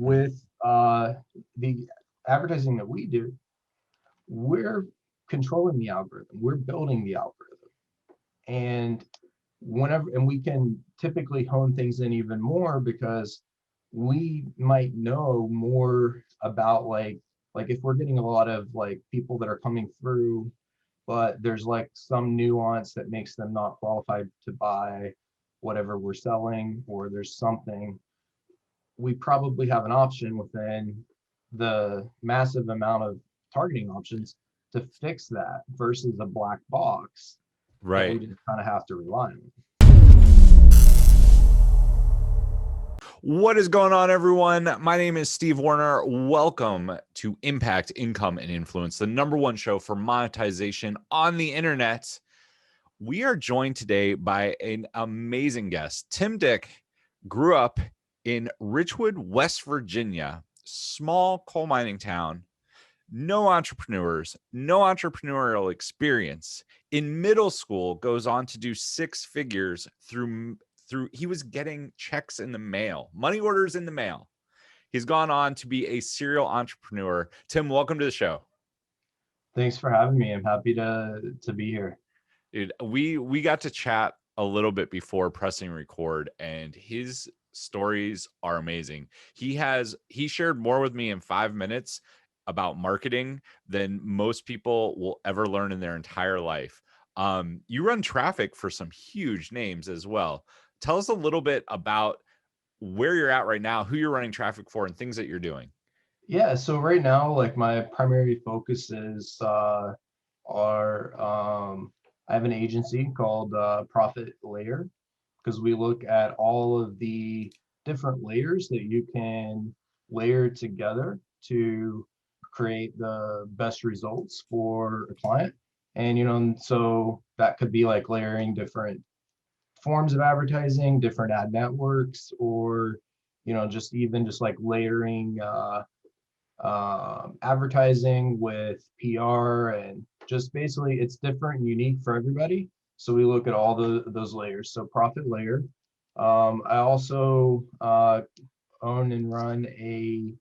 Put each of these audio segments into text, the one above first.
with the advertising that we do, we're controlling the algorithm, we're building the algorithm. And we can typically hone things in even more because we might know more about like if we're getting a lot of like people that are coming through, but there's like some nuance that makes them not qualified to buy whatever we're selling, or there's something, we probably have an option within the massive amount of targeting options to fix that versus a black box that we Right. just kind of have to rely on. What is going on, everyone? My name is Steve Werner. Welcome to Impact, Income, and Influence, the #1 show for monetization on the internet. We are joined today by an amazing guest. Tim Dick grew up in Richwood, West Virginia, small coal mining town, no entrepreneurs, no entrepreneurial experience. In middle school, goes on to do six figures through he was getting checks in the mail, money orders in the mail. He's gone on to be a serial entrepreneur. Tim, welcome to the show. Thanks for having me. I'm happy to be here. Dude, we got to chat a little bit before pressing record, and his stories are amazing. He shared more with me in 5 minutes about marketing than most people will ever learn in their entire life. You run traffic for some huge names as well. Tell us a little bit about where you're at right now, who you're running traffic for, and things that you're doing. Yeah, so right now, like my primary focus is I have an agency called Profit Layer, because we look at all of the different layers that you can layer together to create the best results for a client. And so that could be like layering different forms of advertising, different ad networks, or just even just like layering advertising with PR, and just basically it's different and unique for everybody. So we look at all those layers. So Profit Layer. I also own and run a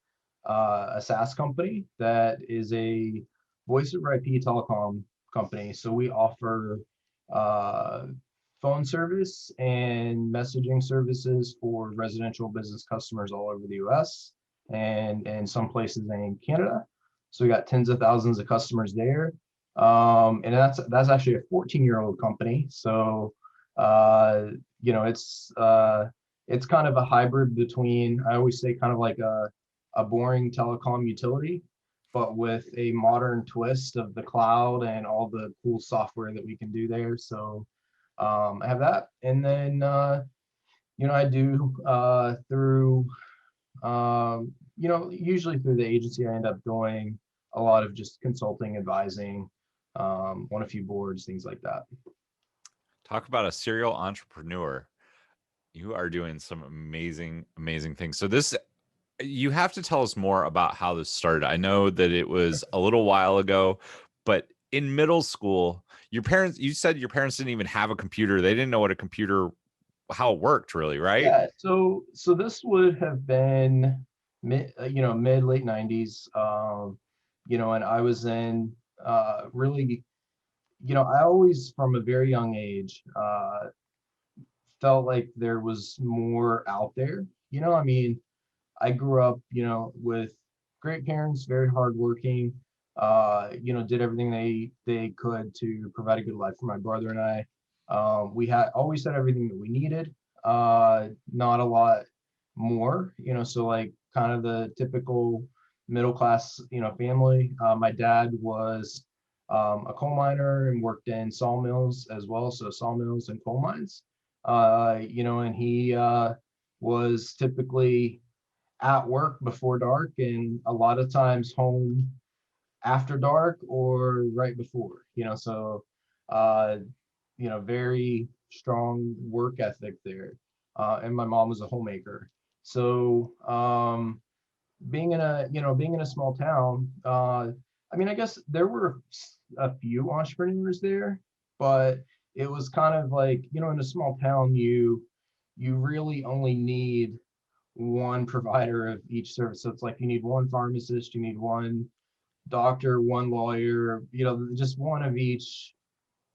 SaaS company that is a voice over IP telecom company. So we offer uh, phone service and messaging services for residential business customers all over the US and some places in Canada. So we got tens of thousands of customers there. And that's actually a 14-year-old company. So it's kind of a hybrid between, I always say, kind of like a boring telecom utility, but with a modern twist of the cloud and all the cool software that we can do there. So I have that. And then I do through usually through the agency, I end up doing a lot of just consulting, advising, on a few boards, things like that. Talk about a serial entrepreneur. You are doing some amazing, amazing things. So you have to tell us more about how this started. I know that it was a little while ago, but in middle school, you said your parents didn't even have a computer. They didn't know what a computer, how it worked really, right? Yeah. So this would have been mid late 90s. And I was in really, I always from a very young age felt like there was more out there. I mean, I grew up, with great parents, very hardworking, did everything they could to provide a good life for my brother and I. We had always had everything that we needed, not a lot more, so like kind of the typical middle class, family. My dad was a coal miner and worked in sawmills as well, so sawmills and coal mines. And he was typically at work before dark and a lot of times home after dark or right before, so uh very strong work ethic there. And my mom was a homemaker. So being in a small town, I mean, I guess there were a few entrepreneurs there, but it was kind of like, in a small town, you really only need one provider of each service. So it's like you need one pharmacist, you need one doctor, one lawyer, just one of each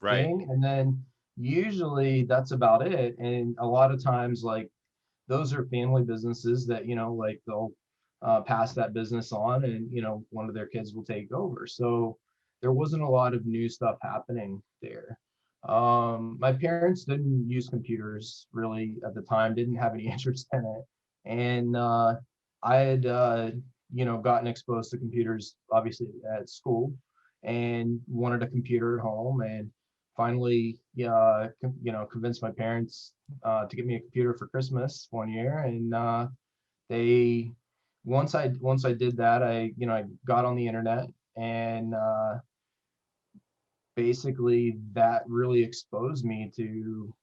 Right. thing. And then usually that's about it. And a lot of times, like, those are family businesses that, like, they'll pass that business on, and, one of their kids will take over. So there wasn't a lot of new stuff happening there. My parents didn't use computers really at the time, didn't have any interest in it. And I had, gotten exposed to computers, obviously, at school, and wanted a computer at home. And finally, convinced my parents to get me a computer for Christmas one year. And they once I did that, I got on the internet, and basically that really exposed me to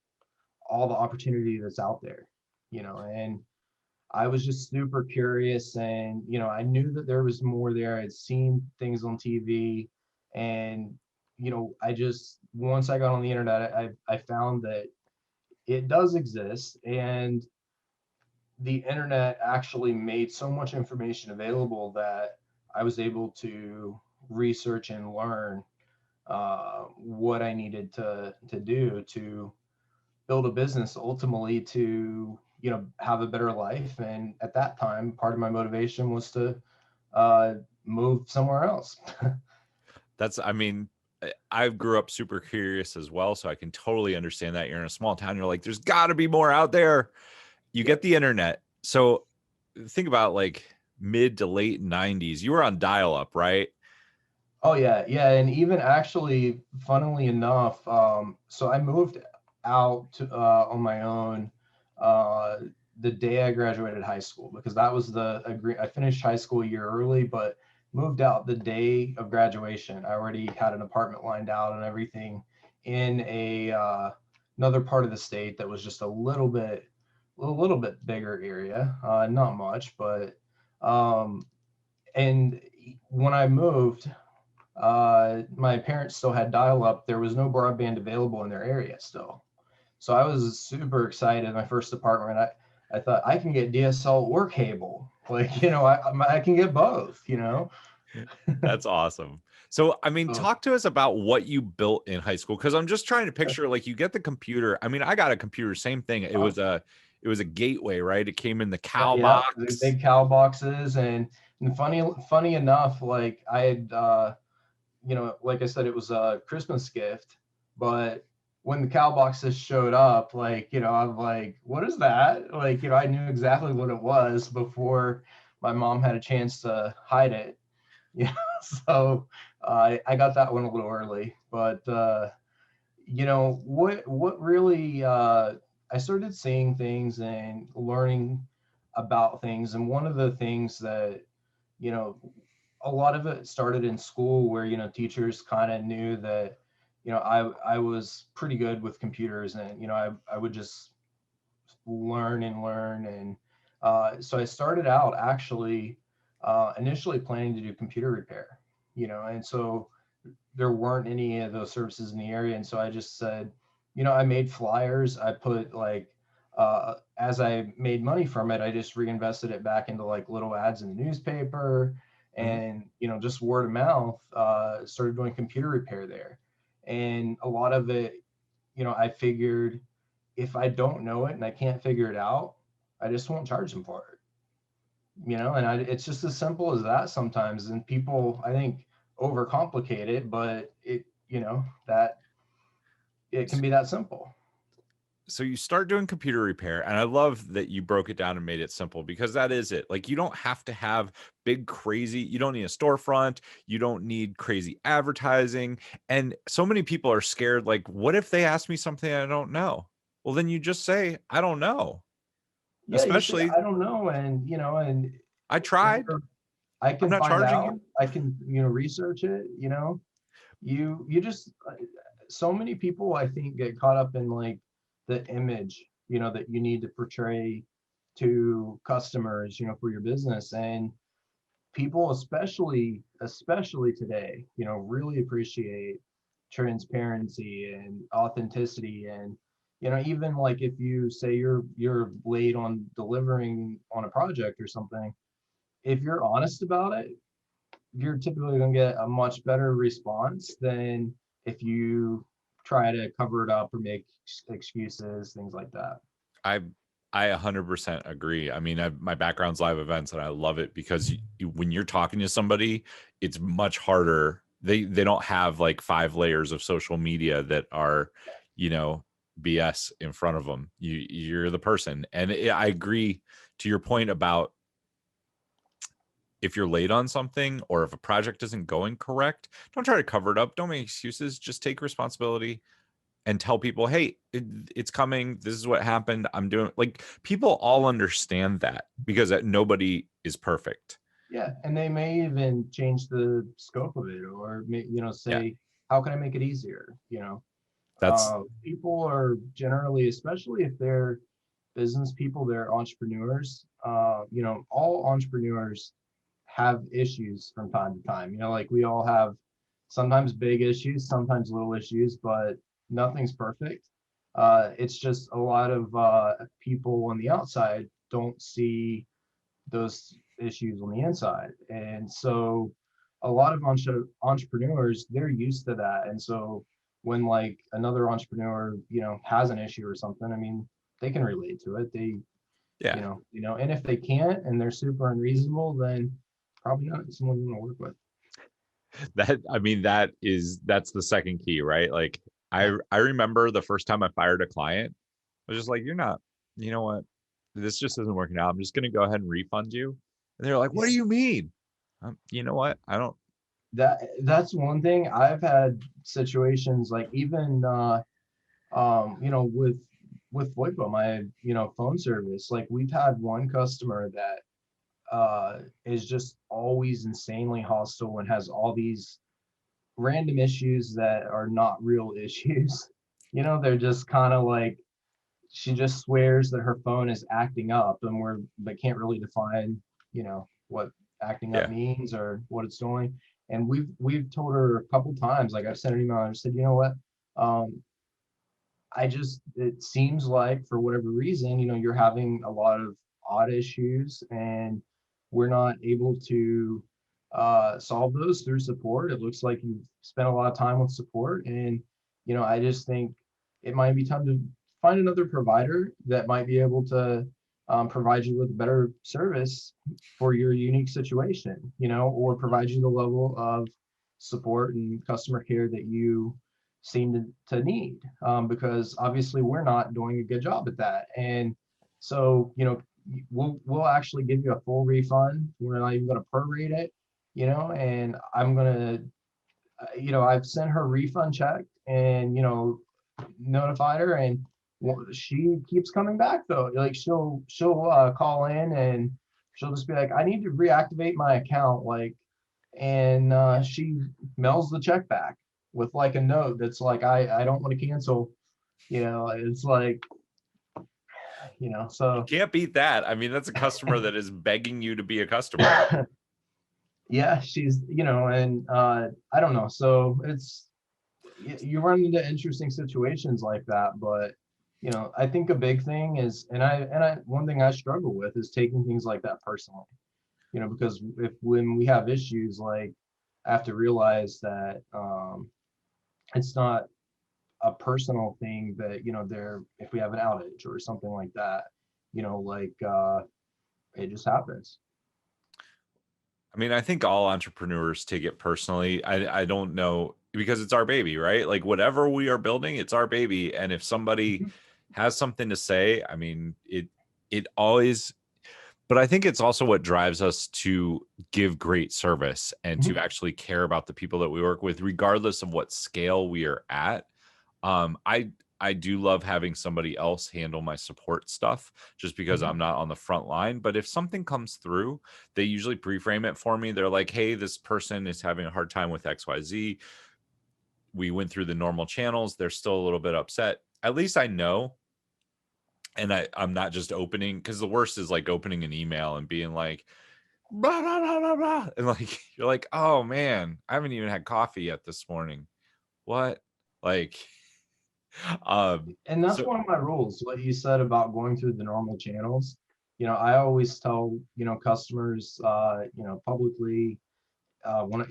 all the opportunity that's out there. And I was just super curious, and I knew that there was more there. I'd seen things on TV, and I just, once I got on the internet, I found that it does exist, and the internet actually made so much information available that I was able to research and learn what I needed to do to build a business, ultimately to have a better life. And at that time, part of my motivation was to uh, move somewhere else. That's, I mean, I grew up super curious as well, so I can totally understand that. You're in a small town, you're like, there's got to be more out there. You Yeah. get the internet. So think about like mid to late 90s. You were on dial up, right? Oh yeah, yeah, and even actually, funnily enough, so I moved out on my own uh, the day I graduated high school, because that was the agree. I finished high school a year early, but moved out the day of graduation. I already had an apartment lined out and everything in another part of the state that was just a little bit bigger area, not much, but um, and when I moved, my parents still had dial up. There was no broadband available in their area still. So I was super excited. My first apartment, I thought I can get DSL or cable. Like, I can get both. That's awesome. So, I mean, So, talk to us about what you built in high school, because I'm just trying to picture, like, you get the computer. I mean, I got a computer, same thing. It was a gateway, right? It came in the cow yeah, the box. big cow boxes. And funny enough, like I had, like I said, it was a Christmas gift, but when the cow boxes showed up, like, I'm like, what is that? Like, I knew exactly what it was before my mom had a chance to hide it. Yeah. So I got that one a little early, but what really, I started seeing things and learning about things. And one of the things that, you know, a lot of it started in school, where teachers kind of knew that I was pretty good with computers, and I would just learn and learn. And so I started out actually initially planning to do computer repair. And so there weren't any of those services in the area. And so I just said, I made flyers. I put, like, as I made money from it, I just reinvested it back into, like, little ads in the newspaper, Mhm. and just word of mouth. Started doing computer repair there. And a lot of it, I figured, if I don't know it and I can't figure it out, I just won't charge them for it. And it's just as simple as that sometimes. And people, I think, overcomplicate it, but that it can be that simple. So you start doing computer repair, and I love that you broke it down and made it simple, because that is it. Like, you don't have to have big crazy, you don't need a storefront, you don't need crazy advertising. And so many people are scared, like, what if they ask me something I don't know? Well, then you just say, I don't know. Yeah, you say, Especially, I don't know, and I tried. or I I'm can not find charging out. you. I can research it. You just, so many people, I think, get caught up in, like, the image that you need to portray to customers for your business. And people, especially today, really appreciate transparency and authenticity. And even like if you say you're late on delivering on a project or something, if you're honest about it, you're typically going to get a much better response than if you try to cover it up or make excuses, things like that. I I 100% agree. I mean, my background's live events, and I love it because when you're talking to somebody, it's much harder. They don't have like 5 layers of social media that are, you know, BS in front of them. You're the person, and I agree to your point about if you're late on something or if a project isn't going correct, don't try to cover it up. Don't make excuses. Just take responsibility and tell people, hey, it's coming. This is what happened. I'm doing, like, people all understand that because nobody is perfect. Yeah, and they may even change the scope of it, or Yeah. say, how can I make it easier? That's, People are generally, especially if they're business people, they're entrepreneurs. All entrepreneurs have issues from time to time. Like we all have sometimes big issues, sometimes little issues, but nothing's perfect. It's just a lot of people on the outside don't see those issues on the inside. And so a lot of entrepreneurs, they're used to that. And so when like another entrepreneur, has an issue or something, I mean, they can relate to it. They, yeah. and if they can't and they're super unreasonable, then probably not someone you want to work with. I mean, that's the second key, right? Like, Yeah. I remember the first time I fired a client, I was just like, you're not, you know what? This just isn't working out. I'm just going to go ahead and refund you. And they're like, what do Yeah. you mean? You know what? I don't, That's one thing. I've had situations like even with VoIP, my phone service, like we've had one customer that is just always insanely hostile and has all these random issues that are not real issues. They're just kind of like, she just swears that her phone is acting up, and but can't really define what acting up yeah. means or what it's doing. And we've told her a couple times, like I've sent an email and I said, you know what, um it seems like for whatever reason, you're having a lot of odd issues, and we're not able to solve those through support. It looks like you've spent a lot of time with support, and I just think it might be time to find another provider that might be able to provide you with better service for your unique situation, or provide you the level of support and customer care that you seem to need, because obviously we're not doing a good job at that. And so, we'll actually give you a full refund. We're not even going to prorate it, and I'm going to, I've sent her refund check and, notified her, and she keeps coming back though. Like she'll call in and she'll just be like, I need to reactivate my account. Like, and she mails the check back with like a note that's like, I don't want to cancel. It's like, You so can't beat that. I mean, that's a customer that is begging you to be a customer. yeah, she's, and I don't know. So you run into interesting situations like that, but I think a big thing is, and I one thing I struggle with is taking things like that personally. Because when we have issues, like I have to realize that it's not a personal thing, that there, if we have an outage or something like that, like it just happens. I mean, I think all entrepreneurs take it personally. I don't know because it's our baby, right? Like whatever we are building, it's our baby. And if somebody has something to say, I mean, it always, but I think it's also what drives us to give great service and to actually care about the people that we work with, regardless of what scale we are at. I do love having somebody else handle my support stuff just because I'm not on the front line. But if something comes through, they usually pre-frame it for me. They're like, hey, this person is having a hard time with XYZ. We went through the normal channels. They're still a little bit upset. At least I know. And I'm not just opening, because the worst is like opening an email and being like, blah, blah, blah, blah, blah. And like, you're like, oh man, I haven't even had coffee yet this morning. What? Like, And that's So one of my rules, what you said about going through the normal channels. I always tell, customers, publicly,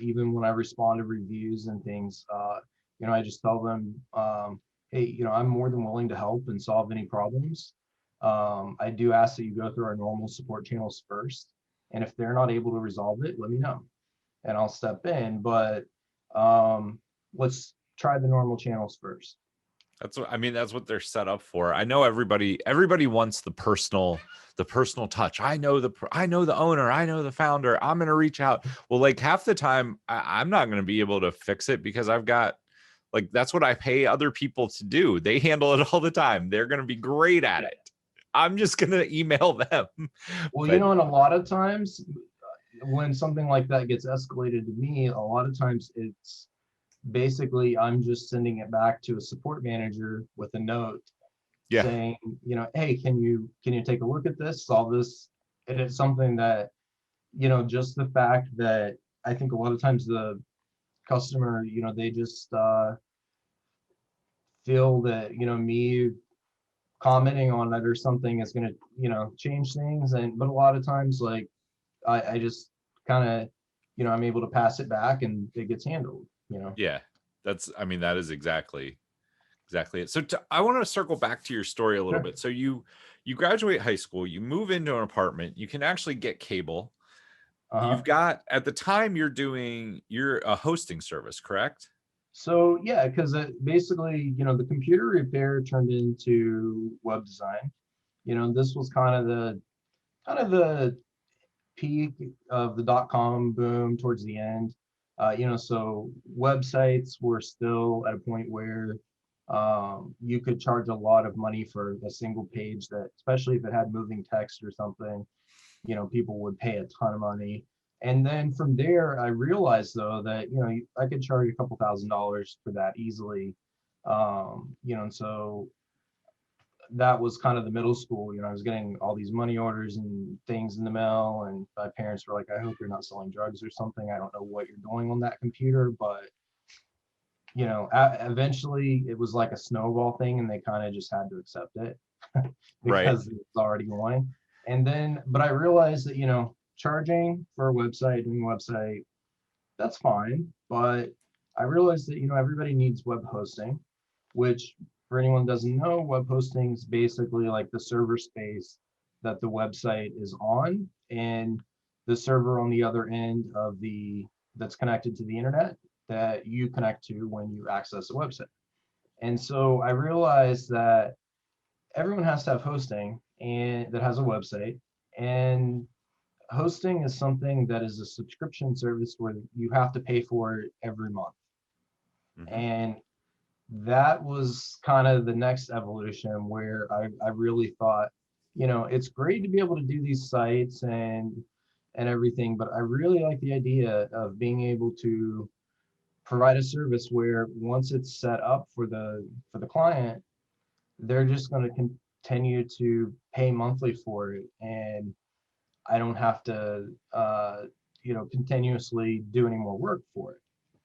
even when I respond to reviews and things, I just tell them, hey, I'm more than willing to help and solve any problems. I do ask that you go through our normal support channels first. And if they're not able to resolve it, let me know and I'll step in. But let's try the normal channels first. that's what I mean. That's what they're set up for. I know everybody wants the personal touch. I know the owner. I know the founder. I'm gonna reach out. Well, like half the time, I'm not gonna be able to fix it because I've got like that's what I pay other people to do. They handle it all the time. They're gonna be great at it. I'm just gonna email them. Well, But and a lot of times when something like that gets escalated to me, a lot of times it's basically I'm just sending it back to a support manager with a note yeah, saying, hey, can you take a look at this, solve this? And it's something that, just the fact that I think a lot of times the customer, they just feel that, me commenting on it or something is going to, change things. But a lot of times, like, I just kind of, I'm able to pass it back and it gets handled. yeah. I mean, that is exactly it. So I want to circle back to your story a little Sure. bit. So you graduate high school, you move into an apartment, you can actually get cable. Uh-huh. You've got at the time you're a hosting service, correct? So yeah, because basically, the computer repair turned into web design. This was kind of the peak of the dot-com boom towards the end. So websites were still at a point where you could charge a lot of money for a single page that, especially if it had moving text or something, people would pay a ton of money. And then from there, I realized though that, I could charge a couple $1,000s for that easily. And so that was kind of the middle school. I was getting all these money orders and things in the mail, and my parents were like, I hope you're not selling drugs or something. I don't know what you're doing on that computer, but eventually it was like a snowball thing, and they kind of just had to accept it Right. because it's already going. And then, but I realized that, charging for a website, doing a website, that's fine. But I realized that, everybody needs web hosting, which for anyone who doesn't know, web hosting is basically like the server space that the website is on, and the server on the other end of that's connected to the internet that you connect to when you access a website. And so I realized that everyone has to have hosting and that has a website. And hosting is something that is a subscription service where you have to pay for it every month. Mhm. And that was kind of the next evolution where I really thought, it's great to be able to do these sites and everything, but I really like the idea of being able to provide a service where once it's set up for the client, they're just going to continue to pay monthly for it, and I don't have to continuously do any more work for it,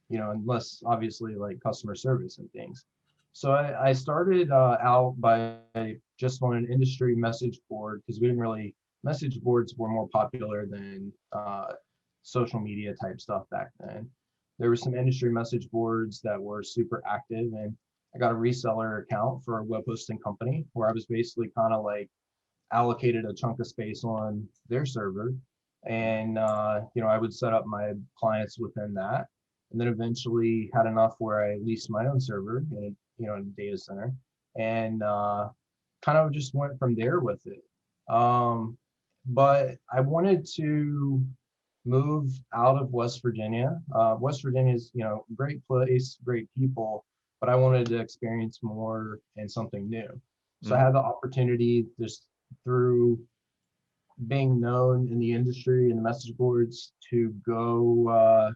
unless obviously like customer service and things. So I started out by just on an industry message board, because we didn't really, message boards were more popular than social media type stuff back then. There were some industry message boards that were super active, and I got a reseller account for a web hosting company where I was basically kind of like allocated a chunk of space on their server. And I would set up my clients within that, and then eventually had enough where I leased my own server in a data center, and kind of just went from there with it. But I wanted to move out of West Virginia. West Virginia is, great place, great people, but I wanted to experience more and something new. So I Mhm. had the opportunity just through being known in the industry and the message boards to go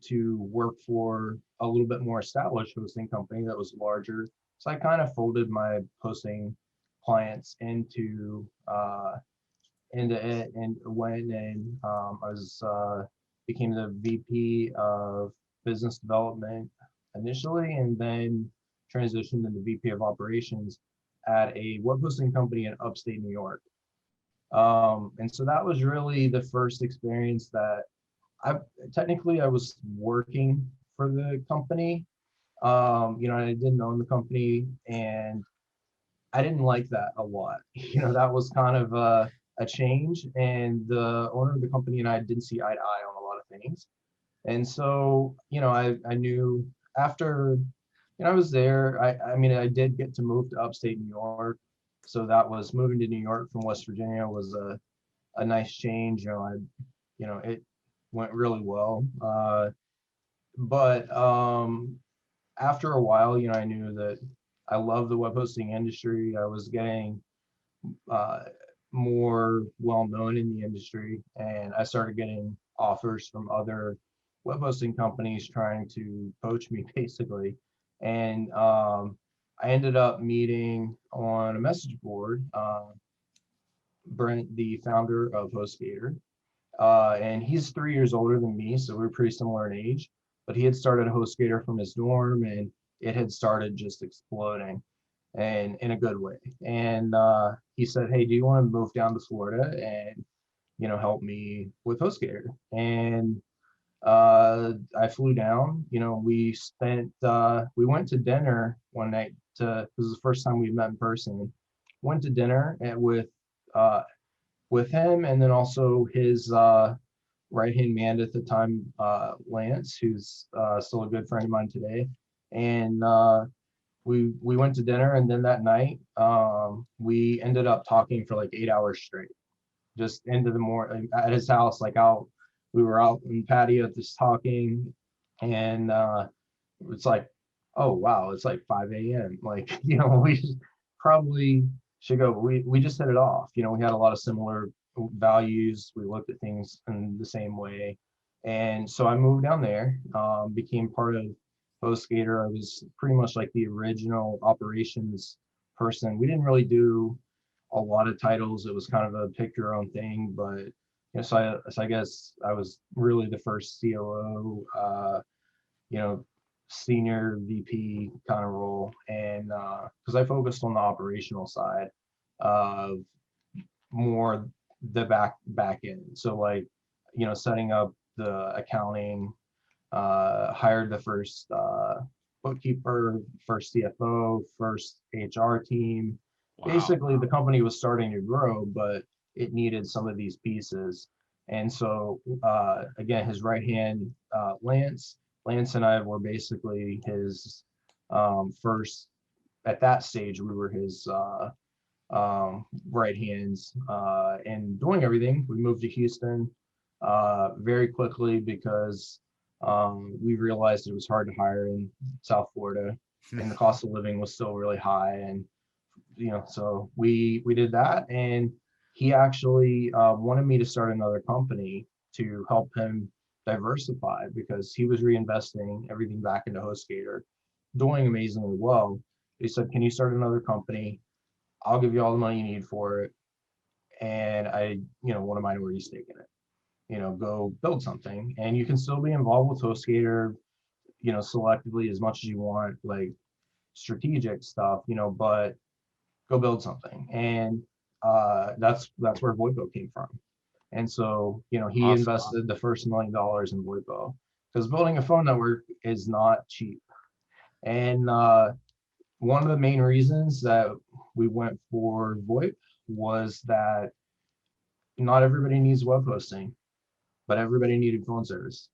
to work for a little bit more established hosting company that was larger. So I kind of folded my hosting clients into it and went and I was became the VP of business development initially, and then transitioned into VP of operations at a web hosting company in upstate New York. And so that was really the first experience that I was working for the company. I didn't own the company, and I didn't like that a lot. That was kind of a change, and the owner of the company and I didn't see eye to eye on a lot of things. And so, I knew after, I was there, I did get to move to upstate New York. So that was moving to New York from West Virginia was a nice change. It went really well. But after a while, I knew that I love the web hosting industry. I was getting uh, more well known in the industry, and I started getting offers from other web hosting companies trying to poach me basically. And I ended up meeting on a message board Brent, the founder of HostGator, and he's 3 years older than me, so we're pretty similar in age. But he had started HostGator from his dorm, and it had started just exploding, and in a good way. And he said, "Hey, do you want to move down to Florida and help me with HostGator?" And I flew down. We went to dinner one night. This was the first time we met in person. Went to dinner uh, with him, and then also his right hand man at the time, Lance, who's still a good friend of mine today. And we went to dinner, and then that night we ended up talking for like 8 hours straight, just into the morning at his house, like out. We were out in the patio just talking, and it's like, oh wow, it's like 5 a.m. Like, we probably should go. But we just hit it off. We had a lot of similar values. We looked at things in the same way. And so I moved down there, became part of HostGator. I was pretty much like the original operations person. We didn't really do a lot of titles. It was kind of a pick your own thing, but so I guess I was really the first COO, senior VP kind of role, and because I focused on the operational side of more the back end. So like, setting up the accounting, hired the first bookkeeper, first CFO, first HR team. Wow. Basically, the company was starting to grow, but it needed some of these pieces. And so, again, his right hand, Lance and I were basically his first, at that stage, we were his right hands and doing everything. We moved to Houston very quickly because we realized it was hard to hire in South Florida, and the cost of living was still really high. And so we did that, and he actually wanted me to start another company to help him diversify because he was reinvesting everything back into HostGator, doing amazingly well. He said, "Can you start another company? I'll give you all the money you need for it, and I want a minority stake in it. Go build something, and you can still be involved with HostGator, selectively as much as you want, like strategic stuff, but go build something." And that's where VoIPO came from. And so, he Awesome. invested the first $1 million in VoIPO because building a phone network is not cheap. And one of the main reasons that we went for VoIP was that not everybody needs web hosting, but everybody needed phone service.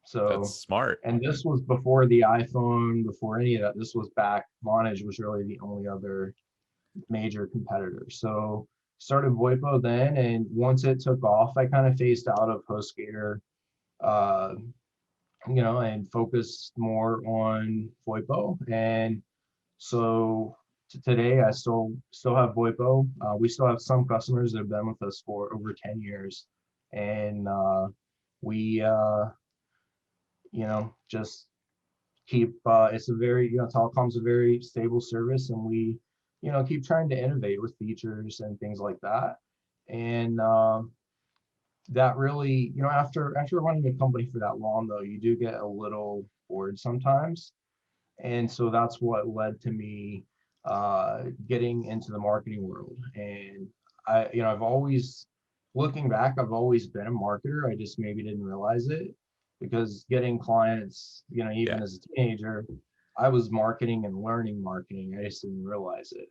That's So, smart. and this was before the iPhone, before any of that. This was back, Vonage was really the only other major competitor. So started VoIPO then, and once it took off, I kind of phased out of HostGator, uh, and focused more on VoIPO. And so today, I still have VoIPO. We still have some customers that have been with us for over 10 years, and we just keep. It's a very telecom's a very stable service, and we keep trying to innovate with features and things like that. And that really, after running a company for that long, though, you do get a little bored sometimes. And so that's what led to me getting into the marketing world. And I've always, looking back, I've always been a marketer. I just maybe didn't realize it, because getting clients, Yeah. even as a teenager, I was marketing and learning marketing. I just didn't realize it.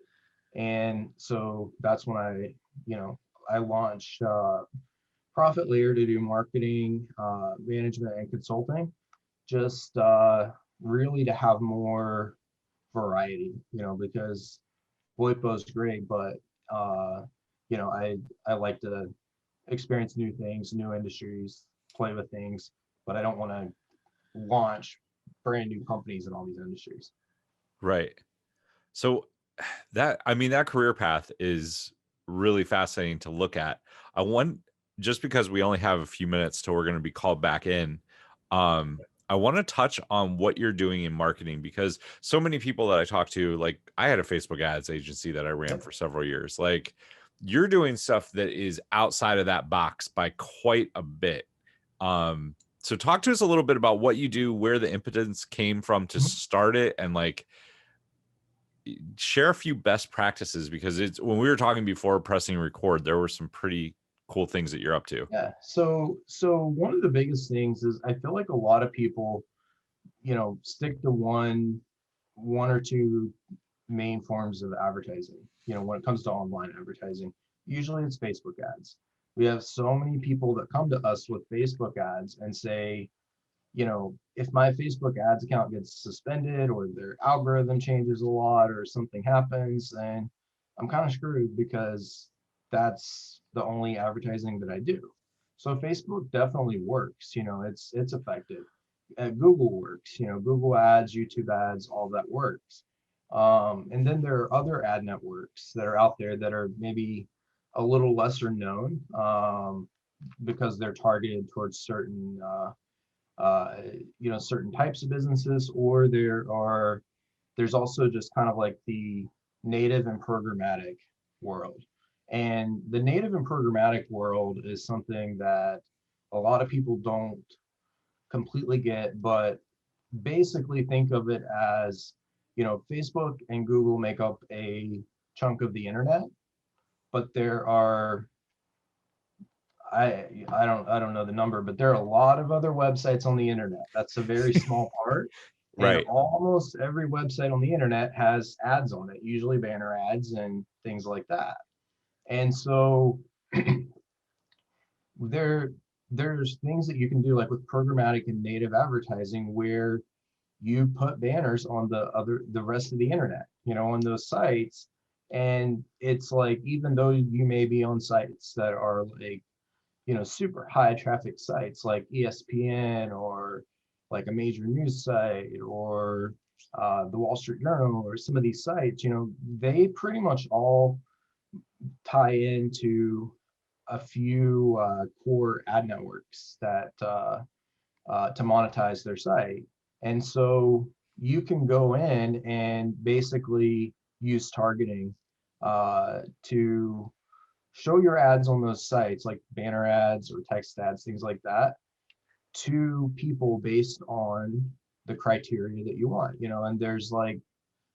And so that's when I launched Profit Layer to do marketing, management, and consulting, just really to have more variety, because VoIP is great, but uh, I like to experience new things, new industries, play with things, but I don't want to launch brand new companies in all these industries. Right. So that career path is really fascinating to look at. I want Just because we only have a few minutes till we're going to be called back in, I want to touch on what you're doing in marketing, because so many people that I talk to, like I had a Facebook ads agency that I ran Yep. for several years. Like you're doing stuff that is outside of that box by quite a bit. So talk to us a little bit about what you do, where the impotence came from to Mhm. start it, and like share a few best practices, because it's when we were talking before pressing record, there were some pretty cool things that you're up to. Yeah. So one of the biggest things is I feel like a lot of people, stick to one or two main forms of advertising. When it comes to online advertising, usually it's Facebook ads. We have so many people that come to us with Facebook ads and say, if my Facebook ads account gets suspended or their algorithm changes a lot or something happens, then I'm kind of screwed, because that's the only advertising that I do. So Facebook definitely works. It's effective. Google works. Google ads, YouTube ads, all that works. And then there are other ad networks that are out there that are maybe a little lesser known, because they're targeted towards uh, certain types of businesses, or there's also just kind of like the native and programmatic world. And the native and programmatic world is something that a lot of people don't completely get, but basically think of it as, Facebook and Google make up a chunk of the internet, but there are I don't know the number, but there are a lot of other websites on the internet. That's a very small part. And Right. almost every website on the internet has ads on it, usually banner ads and things like that. And so there there's things that you can do, like with programmatic and native advertising, where you put banners on the rest of the internet, on those sites. And it's like, even though you may be on sites that are like, super high traffic sites like ESPN, or like a major news site, or the Wall Street Journal, or some of these sites, they pretty much all tie into a few core ad networks that to monetize their site. And so you can go in and basically use targeting to show your ads on those sites, like banner ads or text ads, things like that, to people based on the criteria that you want. And there's like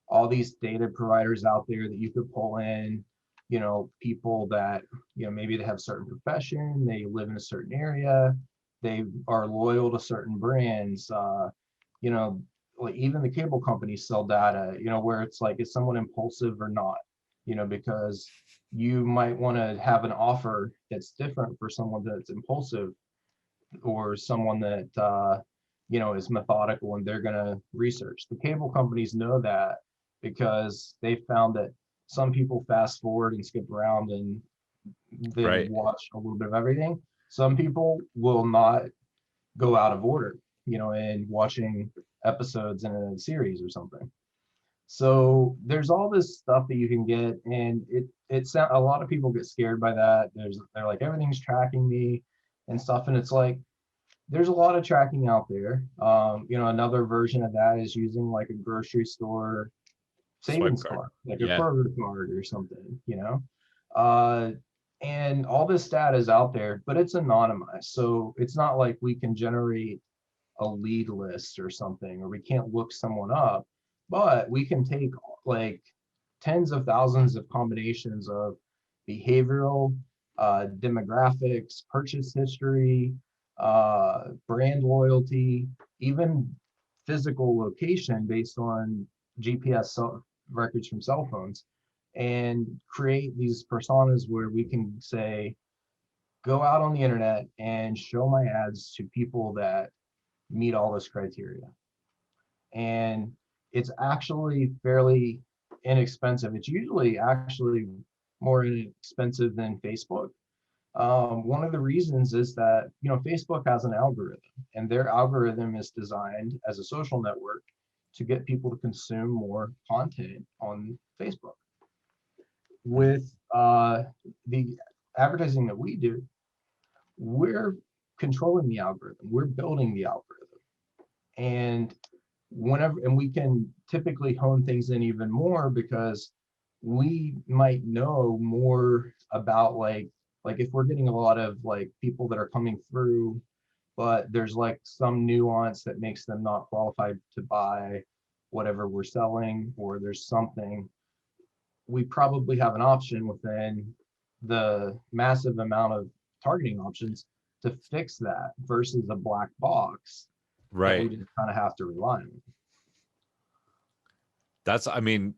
all these data providers out there that you could pull in, people that, maybe they have a certain profession, they live in a certain area, they are loyal to certain brands, you know, like even the cable companies sell data, where it's like, is someone impulsive or not? Because you might want to have an offer that's different for someone that's impulsive, or someone that is methodical and they're going to research. The cable companies know that, because they found that some people fast forward and skip around and then Right. watch a little bit of everything. Some people will not go out of order, and watching episodes in a series or something. So there's all this stuff that you can get, and it's a lot of people get scared by that. They're like, everything's tracking me and stuff, and it's like, there's a lot of tracking out there. Another version of that is using like a grocery store Swipe savings card. card, like a Yeah. Kroger card or something, Uh, and all this data is out there, but it's anonymized. So it's not like we can generate a lead list or something, or we can't look someone up. but we can take like tens of thousands of combinations of behavioral, demographics, purchase history, brand loyalty, even physical location based on GPS records from cell phones, and create these personas where we can say, go out on the internet and show my ads to people that meet all this criteria. And it's actually fairly inexpensive. It's usually actually more inexpensive than Facebook. One of the reasons is that, you know, Facebook has an algorithm, and their algorithm is designed as a social network to get people to consume more content on Facebook. With the advertising that we do, we're controlling the algorithm, we're building the algorithm. And we can typically hone things in even more because we might know more about like if we're getting a lot of like people that are coming through, but there's like some nuance that makes them not qualified to buy whatever we're selling, or there's something, we probably have an option within the massive amount of targeting options to fix that versus a black box that we Right. just kind of have to rely on. That's, I mean,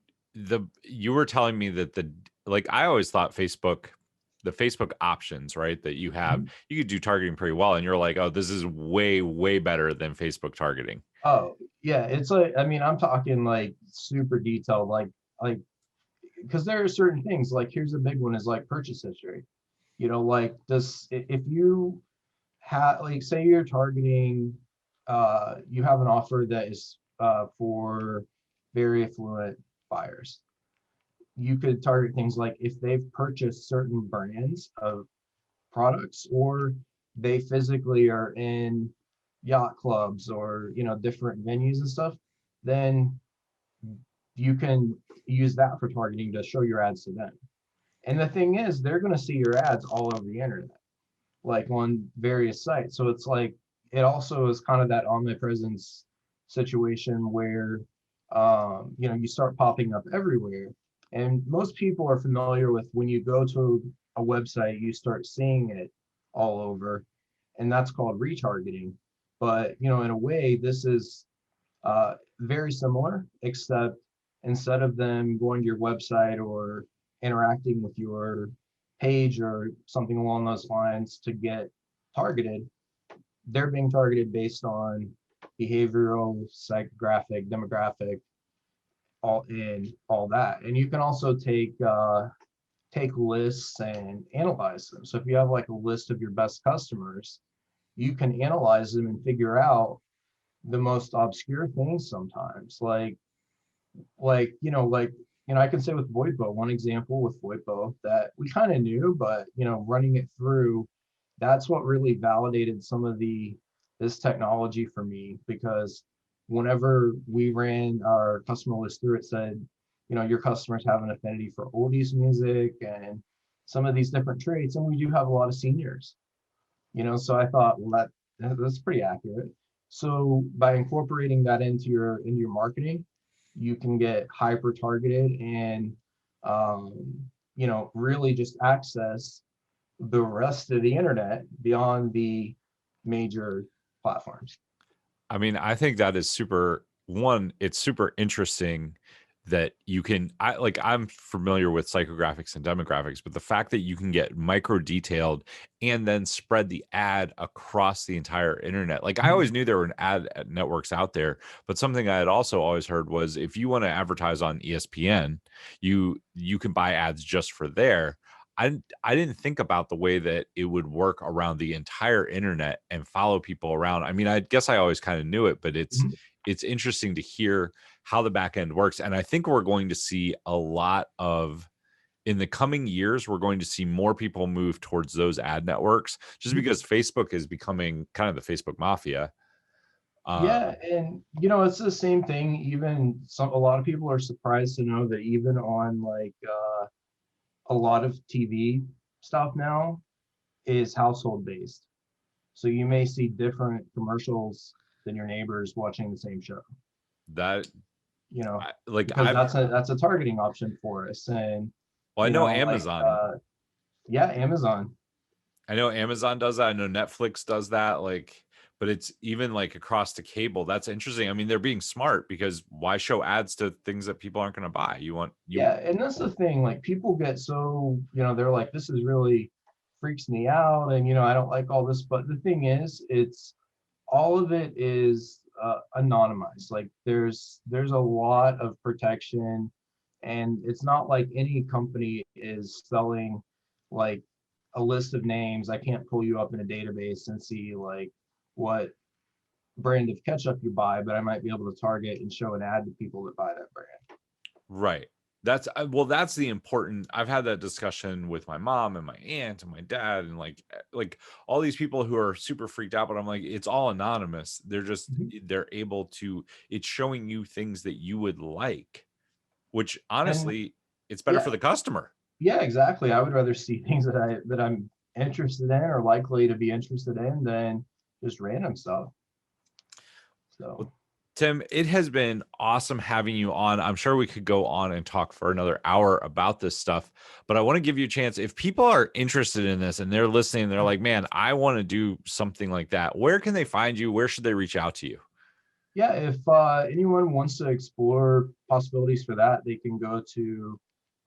you were telling me that like I always thought the Facebook options, right, that you have, Mhm. you could do targeting pretty well. And you're like, oh, this is way, way better than Facebook targeting. Oh, yeah, it's like, I mean, I'm talking like super detailed, like because there are certain things, like here's a big one, is like purchase history. You know, like this, if you have, like, say you're targeting, you have an offer that is for very affluent buyers. You could target things like if they've purchased certain brands of products, or they physically are in yacht clubs or, you know, different venues and stuff, then you can use that for targeting to show your ads to them. And the thing is, they're going to see your ads all over the internet, like on various sites. So it's like, it also is kind of that omnipresence situation where, you know, you start popping up everywhere. And most people are familiar with when you go to a website, you start seeing it all over, and that's called retargeting. But, you know, in a way, this is very similar, except instead of them going to your website or interacting with your page or something along those lines to get targeted, they're being targeted based on behavioral, psychographic, demographic, all that. And you can also take lists and analyze them. So if you have like a list of your best customers, you can analyze them and figure out the most obscure things sometimes, I can say with VoIPO, one example with VoIPO that we kind of knew, but, you know, running it through, that's what really validated some of this technology for me, because whenever we ran our customer list through, it said, you know, your customers have an affinity for oldies music and some of these different traits, and we do have a lot of seniors, you know. So I thought, well, that's pretty accurate. So by incorporating that into your marketing, you can get hyper targeted and, um, you know, really just access the rest of the internet beyond the major platforms. I mean, I think that is it's super interesting that you can, I'm familiar with psychographics and demographics, but the fact that you can get micro detailed and then spread the ad across the entire internet. Like I always knew there were an ad networks out there, but something I had also always heard was if you want to advertise on ESPN, you can buy ads just for there. I didn't think about the way that it would work around the entire internet and follow people around. I mean, I guess I always kind of knew it, but Mhm. it's interesting to hear how the back end works. And I think we're going to see a lot of in the coming years, we're going to see more people move towards those ad networks just because Facebook is becoming kind of the Facebook mafia. Yeah, Um, and you know, it's the same thing. Even a lot of people are surprised to know that even on like a lot of TV stuff now is household based. So you may see different commercials than your neighbors watching the same show. that you know, like because I've that's a targeting option for us. And, well, I you know know, like, Amazon. yeah, Amazon. I know Amazon does that. I know Netflix does that. Like, but it's even like across the cable. That's interesting. I mean, they're being smart because why show ads to things that people aren't going to buy? You want you Yeah, and that's the thing. Like people get so, they're like, this is really freaks me out, and I don't like all this. But the thing is, it's all of it is anonymized. Like there's a lot of protection, and it's not like any company is selling like a list of names. I can't pull you up in a database and see like what brand of ketchup you buy, but I might be able to target and show an ad to people that buy that brand. right. That's well, that's the important. I've had that discussion with my mom and my aunt and my dad and like all these people who are super freaked out, but I'm like, it's all anonymous. They're just Mhm. they're able to, it's showing you things that you would like, which And honestly, it's better for yeah, the customer. yeah, exactly. I would rather see things that I'm interested in or likely to be interested in than just random stuff. So Well, Tim, it has been awesome having you on. I'm sure we could go on and talk for another hour about this stuff, but I want to give you a chance. If people are interested in this and they're listening, they're like, man, I want to do something like that. Where can they find you? Where should they reach out to you? yeah, if anyone wants to explore possibilities for that, they can go to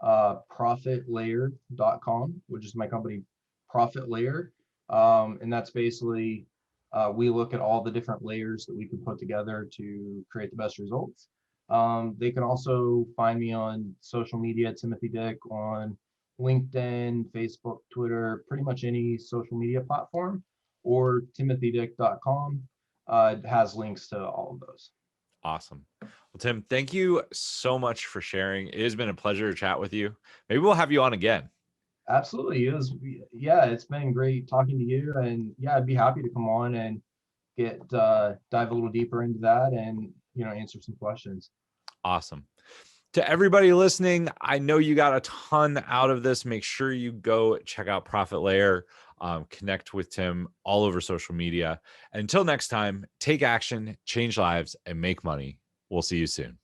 profitlayer.com, which is my company, Profit Layer. And that's basically, we look at all the different layers that we can put together to create the best results. They can also find me on social media, Timothy Dick, on LinkedIn, Facebook, Twitter, pretty much any social media platform, or timothydick.com has links to all of those. Awesome. Well, Tim, thank you so much for sharing. It has been a pleasure to chat with you. Maybe we'll have you on again. Absolutely. It was, yeah, it's been great talking to you. And yeah, I'd be happy to come on and get dive a little deeper into that and answer some questions. Awesome. To everybody listening, I know you got a ton out of this. Make sure you go check out Profit Layer, connect with Tim all over social media. Until next time, take action, change lives, and make money. We'll see you soon.